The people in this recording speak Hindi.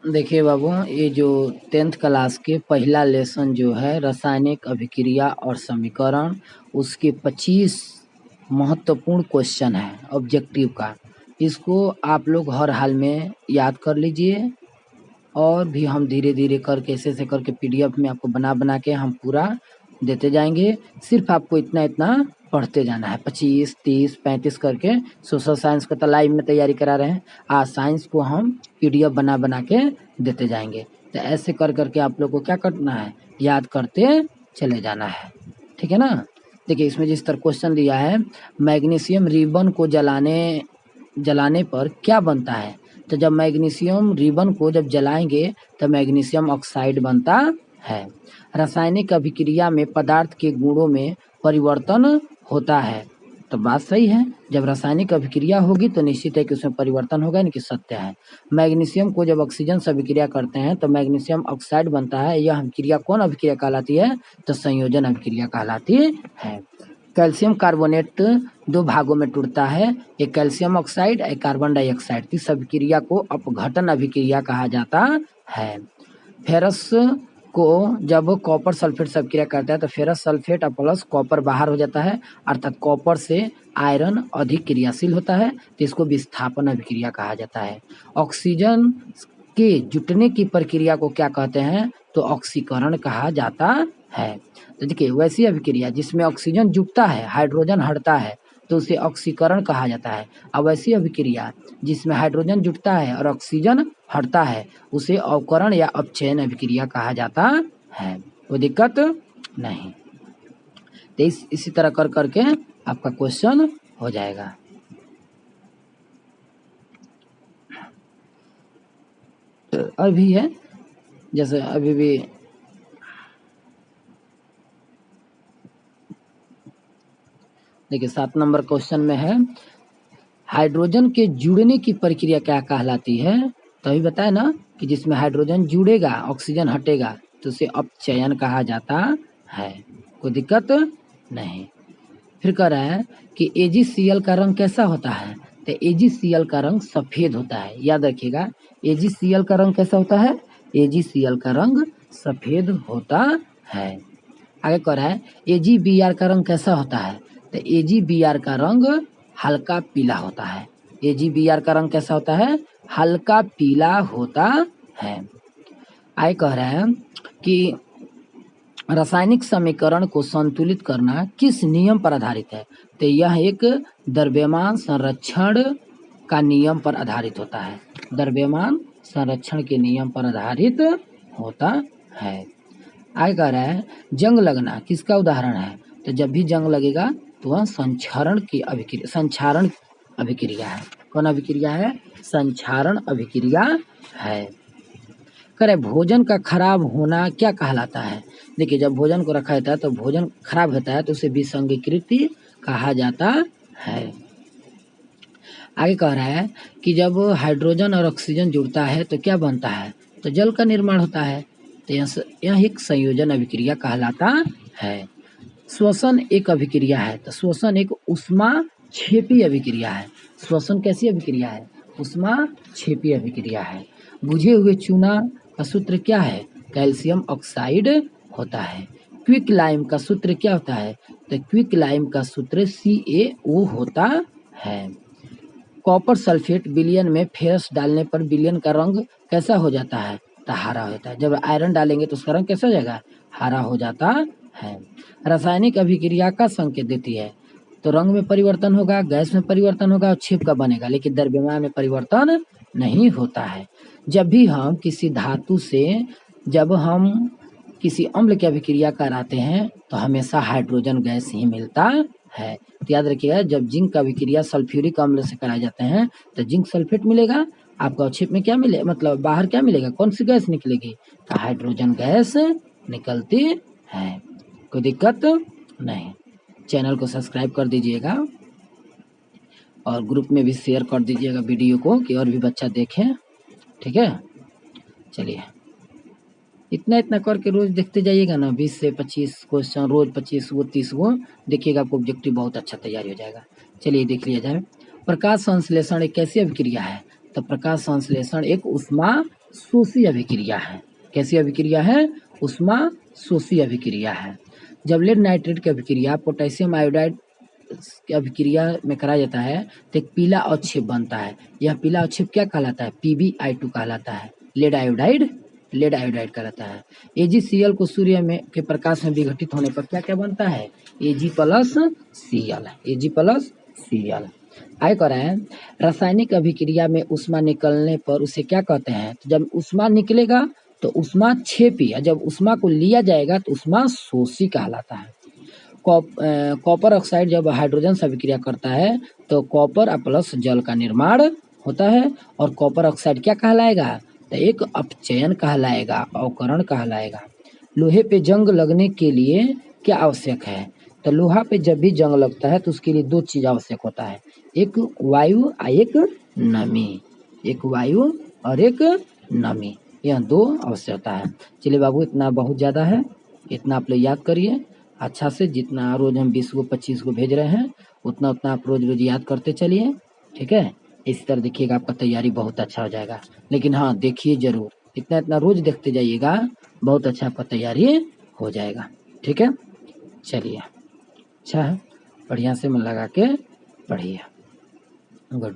देखिए बाबू, ये जो 10th क्लास के पहला लेसन जो है रासायनिक अभिक्रिया और समीकरण, उसके 25 महत्वपूर्ण क्वेश्चन है ऑब्जेक्टिव का। इसको आप लोग हर हाल में याद कर लीजिए, और भी हम धीरे धीरे करके ऐसे ऐसे करके पीडीएफ में आपको बना बना के हम पूरा देते जाएंगे। सिर्फ आपको इतना इतना पढ़ते जाना है, 25, 30, 35 करके। सोशल साइंस का तो लाइव में तैयारी करा रहे हैं, आज साइंस को हम पीडीएफ बना बना के देते जाएंगे। तो ऐसे कर करके आप लोग को क्या करना है, याद करते चले जाना है, ठीक है ना। देखिए इसमें जिस तरह क्वेश्चन दिया है, मैग्नीशियम रिबन को जलाने पर क्या बनता है। तो जब मैग्नीशियम रिबन को जब जलाएंगे तो मैग्नीशियम ऑक्साइड बनता है। रासायनिक अभिक्रिया में पदार्थ के गुणों में परिवर्तन होता है। तो बात सही है, जब रासायनिक अभिक्रिया होगी तो निश्चित है कि उसमें परिवर्तन होगा, यानी कि सत्य है। मैग्नीशियम को जब ऑक्सीजन से अभिक्रिया करते हैं तो मैग्नीशियम ऑक्साइड बनता है। यह अभिक्रिया कौन अभिक्रिया कहलाती है, तो संयोजन अभिक्रिया कहलाती है। कैल्शियम कार्बोनेट दो भागों में टूटता है, एक कैल्शियम ऑक्साइड, एक कार्बन डाइऑक्साइड। इस अभिक्रिया को अपघटन अभिक्रिया कहा जाता है। फेरस को जब कॉपर सल्फेट से अभिक्रिया करता है तो फेरस सल्फेट और प्लस कॉपर बाहर हो जाता है, अर्थात कॉपर से आयरन अधिक क्रियाशील होता है, तो इसको विस्थापन अभिक्रिया कहा जाता है। ऑक्सीजन के जुटने की प्रक्रिया को क्या कहते हैं, तो ऑक्सीकरण कहा जाता है। तो देखिए वैसी अभिक्रिया जिसमें ऑक्सीजन जुटता है, हाइड्रोजन हटता है, तो उसे ऑक्सीकरण कहा जाता है। अब वैसी अभिक्रिया जिसमें हाइड्रोजन जुटता है और ऑक्सीजन हटता है, उसे अवकरण या अपचयन अभिक्रिया कहा जाता है। कोई दिक्कत नहीं। तो इसी तरह कर करके आपका क्वेश्चन हो जाएगा। अभी है, जैसे अभी भी देखिए 7 नंबर क्वेश्चन में है, हाइड्रोजन के जुड़ने की प्रक्रिया क्या कहलाती है। तो अभी बताया ना कि जिसमें हाइड्रोजन जुड़ेगा ऑक्सीजन हटेगा, तो उसे अपचयन कहा जाता है। कोई दिक्कत नहीं। फिर कह रहा है कि AgCl का रंग कैसा होता है। तो AgCl का रंग सफेद होता है, याद रखिएगा। AgCl का रंग कैसा होता है, AgCl का रंग सफेद होता है। आगे कह रहा है AgBr का रंग कैसा होता है। तो AgBr का रंग हल्का पीला होता है। AgBr का रंग कैसा होता है, हल्का पीला होता है। आगे कह रहा है कि रासायनिक समीकरण को संतुलित करना किस नियम पर आधारित है। तो यह एक द्रव्यमान संरक्षण का नियम पर आधारित होता है। द्रव्यमान संरक्षण के नियम पर आधारित होता है। आगे कह रहा है जंग लगना किसका उदाहरण है। तो जब भी जंग लगेगा तो वह संक्षारण अभिक्रिया है। कौन अभिक्रिया है, संक्षारण अभिक्रिया है। करे भोजन का खराब होना क्या कहलाता है। देखिए जब भोजन को रखा जाता है तो भोजन खराब होता है, तो उसे विसंगीकृत कहा जाता है। आगे कह रहा है कि जब हाइड्रोजन और ऑक्सीजन जुड़ता है तो क्या बनता है, तो जल का निर्माण होता है। तो यह एक संयोजन अभिक्रिया कहलाता है। श्वसन एक अभिक्रिया है। तो श्वसन एक ऊष्माक्षेपी अभिक्रिया है। श्वसन कैसी अभिक्रिया है, ऊष्माक्षेपी अभिक्रिया है। बुझे हुए चूना का सूत्र क्या है, कैल्शियम ऑक्साइड होता है। क्विक लाइम का सूत्र क्या होता है, तो क्विक लाइम का सूत्र CaO होता है। कॉपर सल्फेट विलयन में फेरस डालने पर विलयन का रंग कैसा हो जाता है, तो हरा होता है। जब आयरन डालेंगे तो उसका रंग कैसा हो जाएगा, हरा हो जाता है। रासायनिक अभिक्रिया का संकेत देती है। तो रंग में परिवर्तन होगा, गैस में परिवर्तन होगा और छिप का बनेगा, लेकिन द्रव्यमान में परिवर्तन नहीं होता है। जब भी हम किसी धातु से जब हम किसी अम्ल की अभिक्रिया कराते हैं तो हमेशा हाइड्रोजन गैस ही मिलता है। तो याद रखिएगा, जब जिंक का अभिक्रिया सल्फ्यूरिक अम्ल से कराए जाते हैं तो जिंक सल्फेट मिलेगा, आपका छिप में क्या मिले, मतलब बाहर क्या मिलेगा, कौन सी गैस निकलेगी, तो हाइड्रोजन गैस निकलती है। कोई दिक्कत नहीं। चैनल को सब्सक्राइब कर दीजिएगा और ग्रुप में भी शेयर कर दीजिएगा वीडियो को, कि और भी बच्चा देखें, ठीक है। चलिए इतना इतना करके रोज देखते जाइएगा ना, 20 से 25 क्वेश्चन रोज, 25 गो 30 गो देखिएगा, आपको ऑब्जेक्टिव बहुत अच्छा तैयारी हो जाएगा। चलिए देख लिया जाए। प्रकाश संश्लेषण एक कैसी अभिक्रिया है, तो प्रकाश संश्लेषण एक ऊष्मा शोषी अभिक्रिया है। कैसी अभिक्रिया है? उष्मा शोषी अभिक्रिया है। जब लेड नाइट्रेट की अभिक्रिया पोटेशियम आयोडाइड की अभिक्रिया में कराया जाता है तो एक पीला अवक्षेप बनता है। यह पीला अवक्षेप क्या कहलाता है? PbI2 कहलाता है। लेड आयोडाइड कहलाता है। AgCl को सूर्य में के प्रकाश में विघटित होने पर क्या क्या बनता है? Ag plus Cl। आगे कह रहे हैं रासायनिक अभिक्रिया में ऊष्मा निकलने पर उसे क्या कहते हैं? तो जब ऊष्मा निकलेगा तो ऊष्मा क्षेपी, जब ऊष्मा को लिया जाएगा तो ऊष्मा शोषी कहलाता है। कॉपर ऑक्साइड जब हाइड्रोजन से अभिक्रिया करता है तो कॉपर प्लस जल का निर्माण होता है और कॉपर ऑक्साइड क्या कहलाएगा? तो एक अपचयन कहलाएगा, अवकरण कहलाएगा। लोहे पे जंग लगने के लिए क्या आवश्यक है? तो लोहा पे जब भी जंग लगता है तो उसके लिए दो चीज आवश्यक होता है, एक वायु और एक नमी। एक वायु और एक नमी, यह दो आवश्यकता है। चलिए बाबू, इतना बहुत ज़्यादा है, इतना आप लोग याद करिए अच्छा से। जितना रोज हम 20 को 25 को भेज रहे हैं उतना उतना आप रोज रोज याद करते चलिए, ठीक है। इस तरह देखिएगा आपका तैयारी बहुत अच्छा हो जाएगा। लेकिन हाँ देखिए जरूर, इतना इतना रोज देखते जाइएगा, बहुत अच्छा आपका तैयारी हो जाएगा, ठीक है। चलिए अच्छा है, बढ़िया से मन लगा के पढ़िए। गुड।